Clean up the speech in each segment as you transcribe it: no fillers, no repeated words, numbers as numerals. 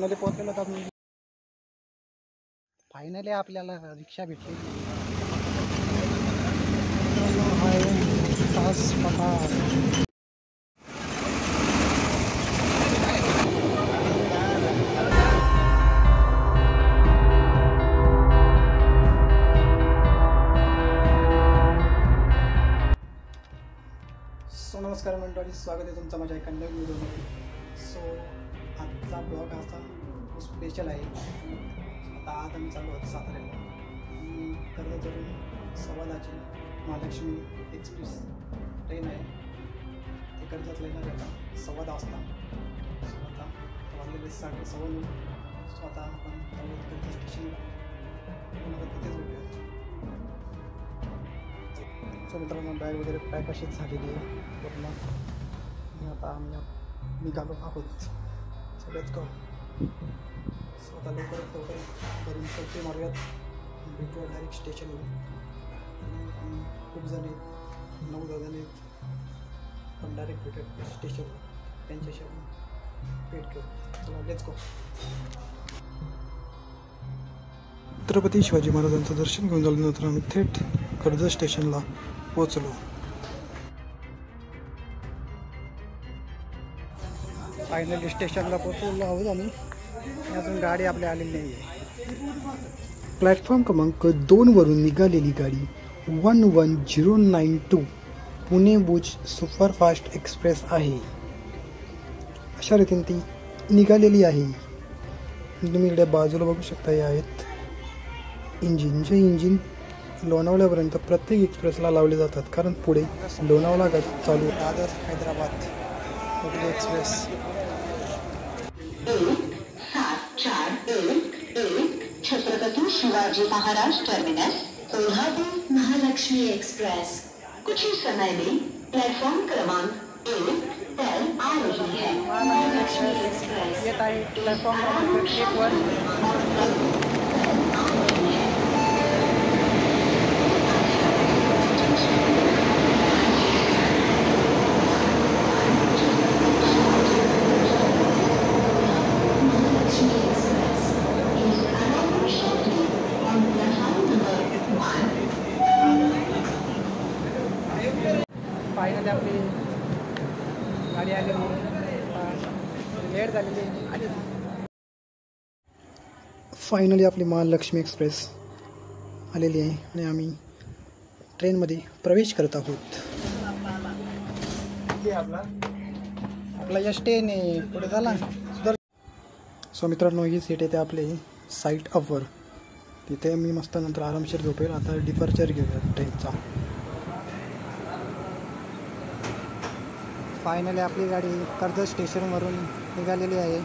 Finally पोहोचलेलो तर finally आपल्याला रिक्षा भेटली. नमस्कार मंडळी, स्वागत आहे तुमचं माझ्या एका नवीन व्हिडिओमध्ये. सो आजचा ब्लॉग असा स्पेशल आहे. आता आज आम्ही चालू आहोत साताऱ्याला. कर्जतवरून 10:15ची महालक्ष्मी एक्सप्रेस ट्रेन आहे. ते कर्जतला येणार आहे आता 10:15 वाजता. सो आता वाजलेले 9:15. सो आता आपण कर्जत स्टेशनला तिथेच भेटूयात. सो मित्रांनो, बॅग वगैरे पॅक अशीच झालेली आहे पूर्ण. आता आम्ही निघालो आहोत. सगळ्याच गाव. सो आता लवकरात लवकर घरून सेल्फी मारूयात. भेटूया डायरेक्ट स्टेशनवर. खूप जण आहेत, 9-10 जण आहेत. पण डायरेक्ट भेटूयात स्टेशनवर. त्यांच्याशी भेट घेऊ. चला लेट्स गो. छत्रपती शिवाजी महाराजांचं दर्शन घेऊन झाल्यानंतर आम्ही थेट कर्जत स्टेशनला पोहोचलो. फायनली स्टेशनला पोहोचलो आहोत आम्ही. अजून गाडी आपली आलेली नाही आहे. प्लॅटफॉर्म क्रमांक 2 वरून निघालेली गाडी 11092 पुणे भुज सुपरफास्ट एक्सप्रेस आहे. अशा रीतीने ती निघालेली आहे. तुम्ही इकडे बाजूला बघू शकता. हे आहेत इंजिन लोणावळ्यापर्यंत प्रत्येक एक्सप्रेसला लावले जातात, कारण पुढे लोणावळा चालू. Dadar Hyderabad Hubli express. 741 Chhatrapati Shivaji Maharaj terminus Kolhapur Mahalaxmi express कुछ ही समय में प्लेटफॉर्म क्रमांक 1 पर आ रही है. महालक्ष्मी एक्सप्रेस येत आहे प्लॅटफॉर्म क्रमांक 1 वर. फायनली आपली गाडी आलेली, लेट झालेली आणि फायनली आपली महालक्ष्मी एक्सप्रेस आलेली आहे आणि आम्ही ट्रेनमध्ये प्रवेश करत आहोत. आपला या स्टेने पुढे झाला. सो मित्रांनो, ही सीट येते आपली साईट अपवर. तिथे मी मस्त नंतर आरामशीर झोपेल. आता डिपार्चर घेऊया ट्रेनचा. फायनली आपली गाडी कर्जत स्टेशनवरून निघालेली आहे.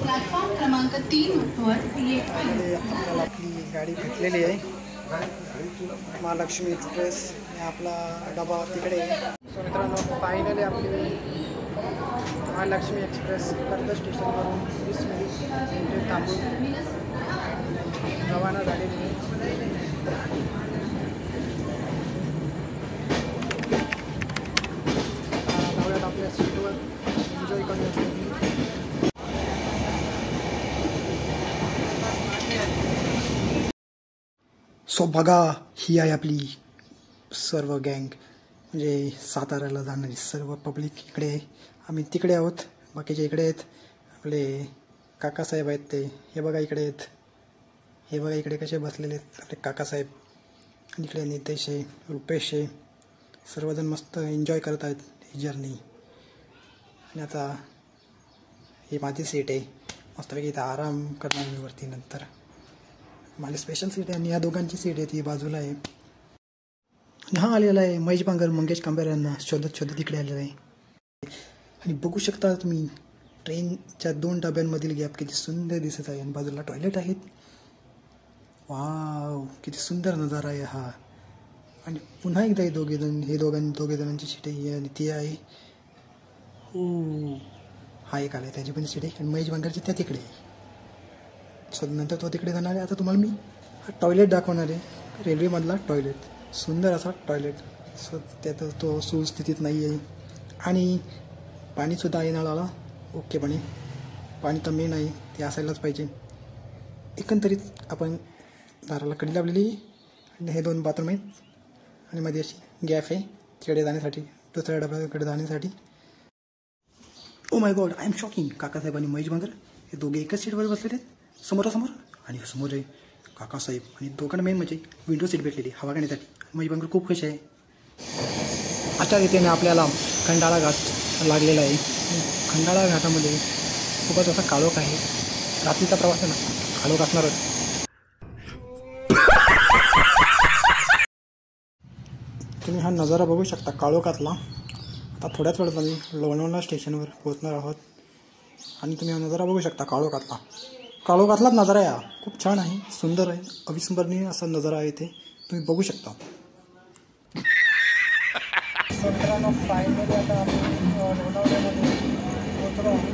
प्लॅटफॉर्म क्रमांक 3 वर आपल्याला आपली गाडी भेटलेली आहे, महालक्ष्मी एक्सप्रेस. आपला डबा तिकडे आहे. सो मित्रांनो, फायनली आपली महालक्ष्मी एक्सप्रेस कर्जत स्टेशनवरून 20 मिनिट थांबून रवाना झालेली आहे. लावल्यात आपल्या सीटवर एन्जॉय करण्यासाठी. सो बघा, ही आहे आपली सर्व गँग, म्हणजे साताऱ्याला जाणारी सर्व पब्लिक इकडे आहे. आम्ही तिकडे आहोत, बाकीचे इकडे आहेत. आपले काकासाहेब आहेत ते, हे बघा इकडे आहेत. हे बघा इकडे कसे बसलेले आहेत आपले काकासाहेब. इकडे नितेश आहे, रुपेश आहे. सर्वजण मस्त एन्जॉय करत आहेत ही जर्नी. आणि आता ही माझी सीट आहे. मस्तपैकी इथं आराम करणार मी वरती. नंतर माझी स्पेशल सीट आहे आणि या दोघांची सीट आहे ती बाजूला आहे. हा आलेला आहे महेश बांगर, मंगेश कांबेर यांना शोधत इकडे आलेला आहे. आणि बघू शकता तुम्ही ट्रेनच्या 2 डब्यांमधील गॅप किती सुंदर दिसत आहे आणि बाजूला टॉयलेट आहेत. वाव, किती सुंदर नजारा आहे हा. आणि पुन्हा एकदा हे दोघे जणांची सीट आहे आणि ती आहे. हा एक आला त्याची पण सीट आहे आणि महेश बांगरची त्या तिकडे आहे. सो नंतर तो तिकडे जाणार आहे. आता तुम्हाला मी हा टॉयलेट दाखवणार आहे, रेल्वेमधला टॉयलेट. सुंदर असा टॉयलेट. सो त्यात तो सुस्थितीत नाही आहे आणि पाणीसुद्धा आहे नळाला ओकेपणे. पाणी तर मेन आहे, ते असायलाच पाहिजे. एकंदरीत आपण दाराला कडी लावलेली आणि हे 2 बाथरूम आहेत आणि मध्ये अशी गॅप आहे तिकडे जाण्यासाठी, दुसऱ्या डब्याकडे जाण्यासाठी. Oh my god, I am shocking. Kakasaheb आणि महेश बांगर हे दोघे एकाच सीटवर बसलेले आहेत समोरासमोर आणि समोर आहे काकासाहेब आणि दोघांना मेन म्हणजे विंडो सीट भेटलेली हवा घेण्यासाठी. महेश बांगर खूप खुश आहे. अशा रीतीने आपल्याला खंडाळा घाट लागलेला आहे. खंडाळा घाटामध्ये खूपच असा काळोख आहे. रात्रीचा प्रवास आहे ना, काळोख असणारच. तुम्ही हा नजारा बघू शकता काळोखातला. आता थोड्याच वेळात आम्ही लोणावळा स्टेशनवर पोहोचणार आहोत आणि तुम्ही हा नजारा बघू शकता काळोखातलाच नजारा आहे. खूप छान आहे, सुंदर आहे, अविस्मरणीय असा नजारा आहे ते तुम्ही बघू शकता. मित्रांनो, फायनली आता आम्ही लोणावळ्यामध्ये पोहोचलो आहोत.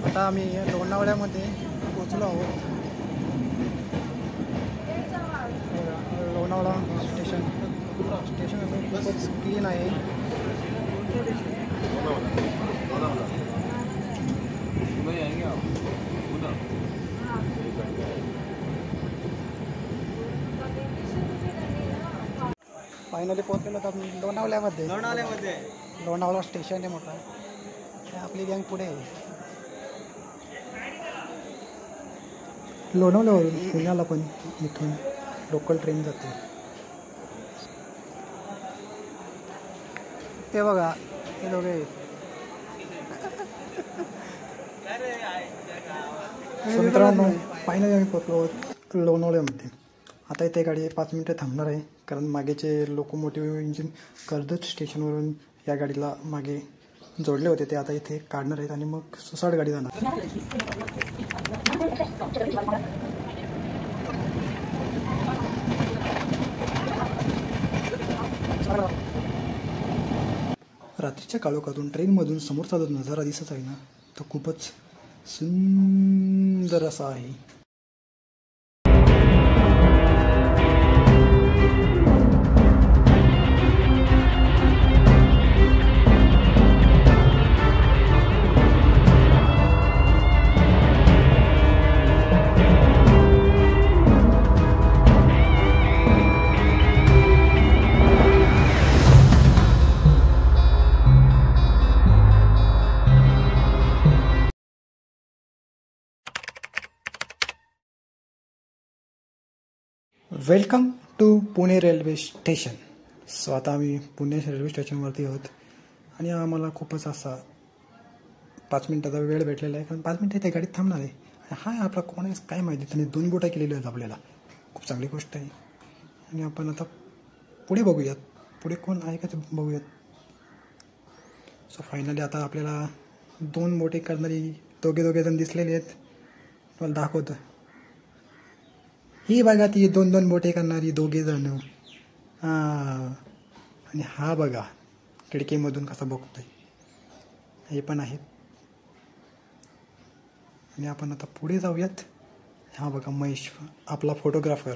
आता आम्ही लोणावळ्यामध्ये पोचलो आहोत. लोणावळा स्टेशन खूपच क्लीन आहे. फायनली पोहोचलेलो तर लोणावळ्यामध्ये. लोणावळा स्टेशन आहे मोठा. आपली गँग पुढे आहे. लोणावळ्यावरून पुण्याला पण इथून लोकल ट्रेन जाते. ते बघा, हे दोघे मित्रांनो, फायनली आम्ही पोहोचलो लोणावळ्यामध्ये. आता इथे गाडी 5 मिनिटं थांबणार आहे कारण मागेचे लोकोमोटिव्ह इंजिन कर्जत स्टेशनवरून या गाडीला मागे जोडले होते ते आता इथे काढणार आहेत आणि मग सुसाट गाडी जाणार. रात्रीच्या काळोखातून ट्रेनमधून समोरचा जो नजारा दिसत आहे ना, तो खूपच सुंदर असा आहे. Welcome to Pune railway station. So आता आम्ही पुणे रेल्वे स्टेशनवरती आहोत आणि आम्हाला खूपच असा 5 मिनिटाचा वेळ भेटलेला आहे कारण 5 मिनिटं त्या गाडीत थांबणार आहे. हा आपला कोण आहे काय माहिती, त्याने 2 बोटा केलेल्या आहेत आपल्याला. खूप चांगली गोष्ट आहे आणि आपण आता पुढे बघूयात, पुढे कोण आहे का ते बघूयात. सो फायनली आता आपल्याला 2 बोटे करणारी दोघे जण दिसलेले आहेत. तुम्हाला दाखवतं, ही बघा ती 2 बोटे करणारी 2 जण. आणि हा बघा खिडकीमधून कसा बघतोय, हे पण आहेत. आणि आपण आता पुढे जाऊयात. हा बघा महेश, आपला फोटोग्राफर.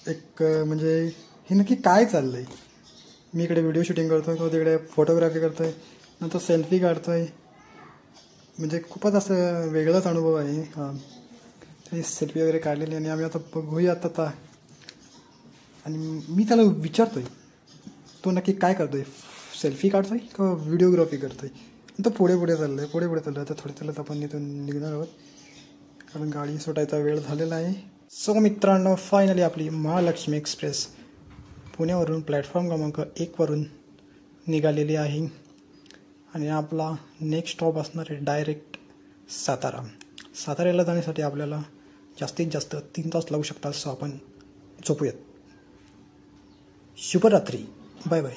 एक म्हणजे हे नक्की काय चाललंय. मी इकडे व्हिडिओ शूटिंग करतोय, तो तिकडे फोटोग्राफी करतोय, नंतर सेल्फी काढतोय. म्हणजे खूपच असं वेगळाच अनुभव आहे. आणि सेल्फी वगैरे काढलेली आणि आम्ही आता बघूयात आता. आणि मी त्याला विचारतोय तो नक्की काय करतोय, सेल्फी काढतोय का व्हिडिओग्राफी करतोय. तो पुढे चाललाय. आता थोडे चालत आपण इथून निघणार आहोत. कारण गाडी सुटायचा वेळ झालेला आहे. सो मित्रांनो, फायनली आपली महालक्ष्मी एक्सप्रेस पुण्यावरून प्लॅटफॉर्म क्रमांक 1 वरून निघालेली आहे आणि आपला नेक्स्ट स्टॉप असणार आहे डायरेक्ट सातारा. साताऱ्याला जाण्यासाठी आपल्याला जास्तीत जास्त 3 तास लागू शकतात. सो आपण झोपूयात. शुभरात्री. Bye bye.